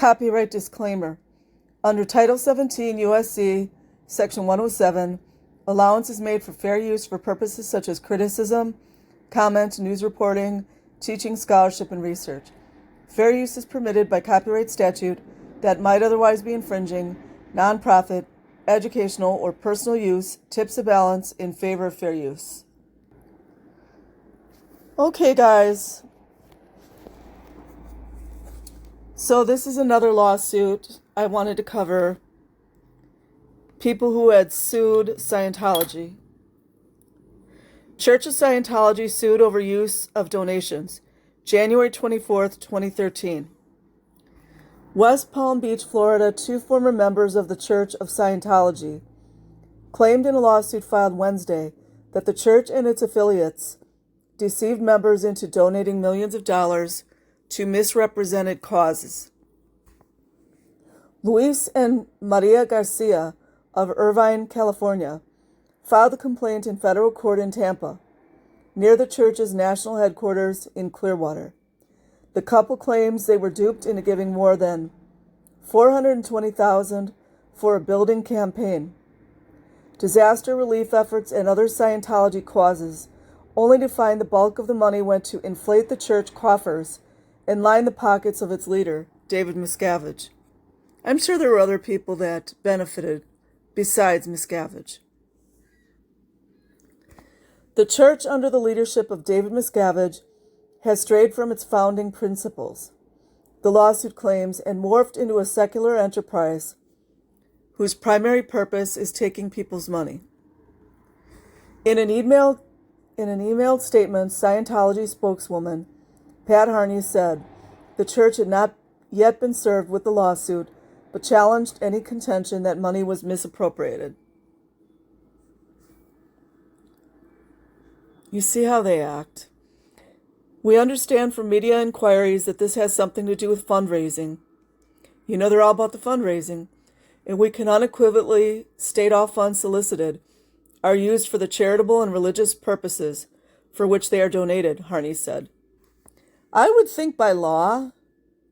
Copyright disclaimer. Under Title 17 U.S.C. Section 107, allowance is made for fair use for purposes such as criticism, comment, news reporting, teaching, scholarship, and research. Fair use is permitted by copyright statute that might otherwise be infringing. Nonprofit, educational, or personal use tips the balance in favor of fair use. Okay, guys. So this is another lawsuit I wanted to cover. People who had sued Scientology. Church of Scientology sued over use of donations. January 24th, 2013. West Palm Beach, Florida, two former members of the Church of Scientology claimed in a lawsuit filed Wednesday that the church and its affiliates deceived members into donating millions of dollars to misrepresented causes. Luis and Maria Garcia of Irvine, California, filed the complaint in federal court in Tampa, near the church's national headquarters in Clearwater. The couple claims they were duped into giving more than $420,000 for a building campaign, disaster relief efforts, and other Scientology causes, only to find the bulk of the money went to inflate the church coffers and line the pockets of its leader, David Miscavige. I'm sure there were other people that benefited besides Miscavige. The church, under the leadership of David Miscavige, has strayed from its founding principles, the lawsuit claims, and morphed into a secular enterprise whose primary purpose is taking people's money. In an emailed statement, Scientology spokeswoman Pat Harney said the church had not yet been served with the lawsuit, but challenged any contention that money was misappropriated. You see how they act. We understand from media inquiries that this has something to do with fundraising. You know they're all about the fundraising, and we can unequivocally state all funds solicited are used for the charitable and religious purposes for which they are donated, Harney said. I would think by law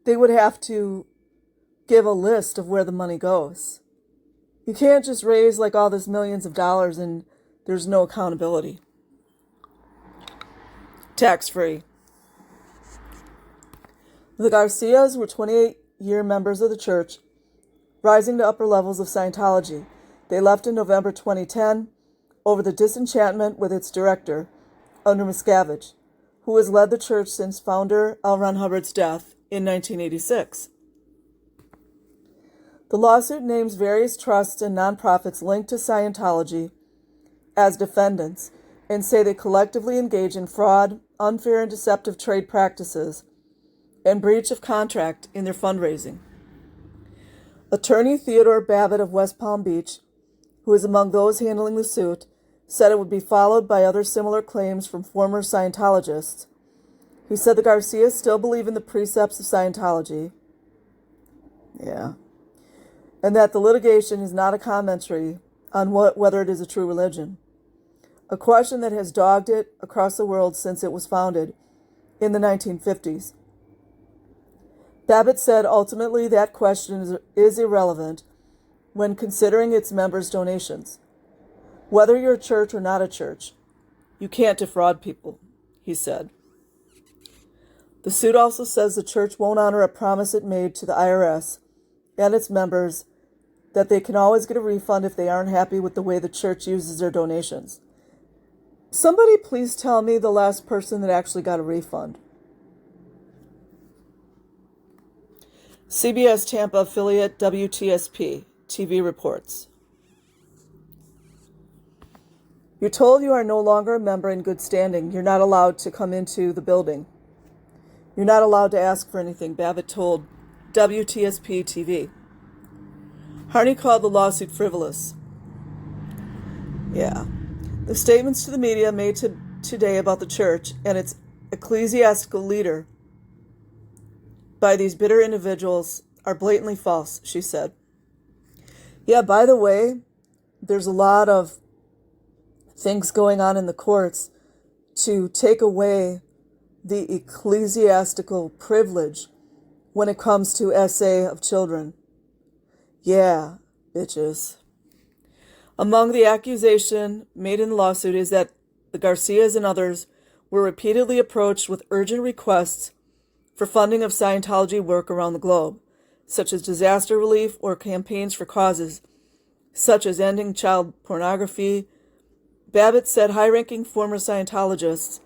they would have to give a list of where the money goes. You can't just raise like all this millions of dollars and there's no accountability. Tax-free. The Garcias were 28-year members of the church, rising to upper levels of Scientology. They left in November 2010 over the disenchantment with its director, under Miscavige, who has led the church since founder L. Ron Hubbard's death in 1986. The lawsuit names various trusts and nonprofits linked to Scientology as defendants and say they collectively engage in fraud, unfair and deceptive trade practices, and breach of contract in their fundraising. Attorney Theodore Babbitt of West Palm Beach, who is among those handling the suit, said it would be followed by other similar claims from former Scientologists. He said the Garcias still believe in the precepts of Scientology. Yeah. And that the litigation is not a commentary on whether it is a true religion, a question that has dogged it across the world since it was founded in the 1950s. Babbitt said ultimately that question is irrelevant when considering its members' donations. Whether you're a church or not a church, you can't defraud people, he said. The suit also says the church won't honor a promise it made to the IRS and its members that they can always get a refund if they aren't happy with the way the church uses their donations. Somebody please tell me the last person that actually got a refund. CBS Tampa affiliate WTSP TV reports. You're told you are no longer a member in good standing. You're not allowed to come into the building. You're not allowed to ask for anything, Babbitt told WTSP TV. Harney called the lawsuit frivolous. Yeah. The statements to the media made today about the church and its ecclesiastical leader by these bitter individuals are blatantly false, she said. Yeah, by the way, there's a lot of things going on in the courts to take away the ecclesiastical privilege when it comes to SA of children. Yeah, bitches. Among the accusation made in the lawsuit is that the Garcias and others were repeatedly approached with urgent requests for funding of Scientology work around the globe, such as disaster relief or campaigns for causes such as ending child pornography. Babbitt said high-ranking former Scientologists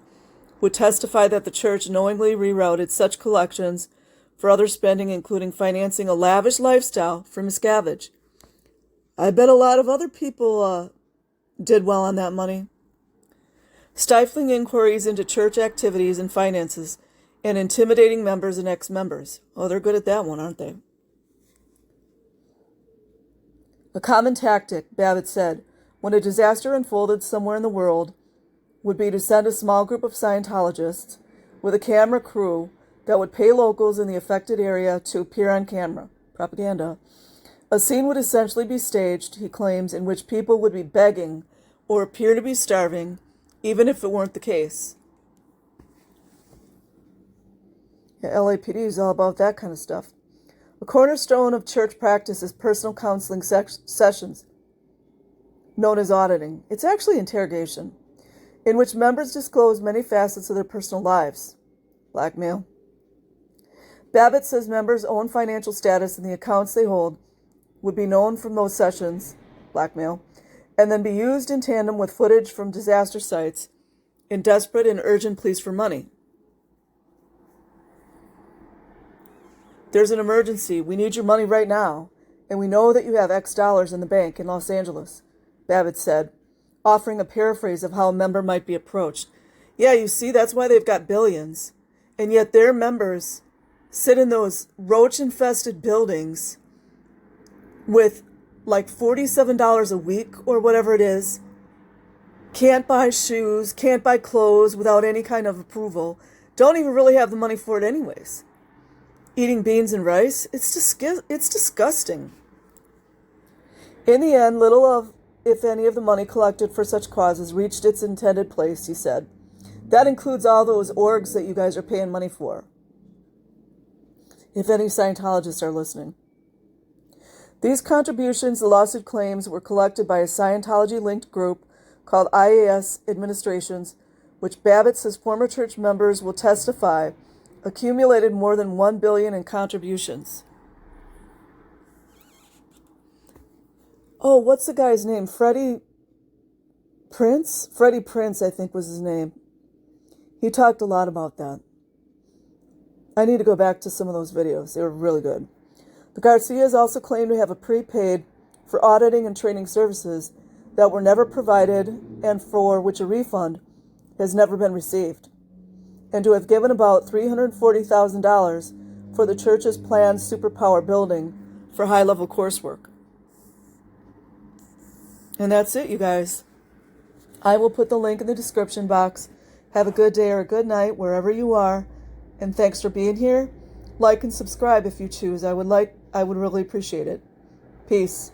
would testify that the church knowingly rerouted such collections for other spending, including financing a lavish lifestyle for Miscavige. I bet a lot of other people did well on that money. Stifling inquiries into church activities and finances, and intimidating members and ex-members. Oh, they're good at that one, aren't they? A common tactic, Babbitt said, when a disaster unfolded somewhere in the world, would be to send a small group of Scientologists with a camera crew that would pay locals in the affected area to appear on camera. Propaganda. A scene would essentially be staged, he claims, in which people would be begging or appear to be starving, even if it weren't the case. Yeah, LAPD is all about that kind of stuff. A cornerstone of church practice is personal counseling sessions, known as auditing. It's actually interrogation, in which members disclose many facets of their personal lives. Blackmail. Babbitt says members' own financial status and the accounts they hold would be known from those sessions, blackmail, and then be used in tandem with footage from disaster sites in desperate and urgent pleas for money. There's an emergency. We need your money right now, and we know that you have X dollars in the bank in Los Angeles, Babbitt said, offering a paraphrase of how a member might be approached. Yeah, you see, that's why they've got billions, and yet their members sit in those roach-infested buildings with like $47 a week or whatever it is, can't buy shoes, can't buy clothes without any kind of approval, don't even really have the money for it anyways. Eating beans and rice, it's disgusting. In the end, little of, if any, of the money collected for such causes reached its intended place, he said. That includes all those orgs that you guys are paying money for. If any Scientologists are listening. These contributions, the lawsuit claims, were collected by a Scientology-linked group called IAS Administrations, which Babbitt says former church members will testify accumulated more than $1 billion in contributions. Oh, what's the guy's name? Freddie Prince, I think was his name. He talked a lot about that. I need to go back to some of those videos. They were really good. The Garcias also claim to have a prepaid for auditing and training services that were never provided and for which a refund has never been received, and to have given about $340,000 for the church's planned superpower building for high-level coursework. And that's it, you guys. I will put the link in the description box. Have a good day or a good night wherever you are, and thanks for being here. Like and subscribe if you choose. I would really appreciate it. Peace.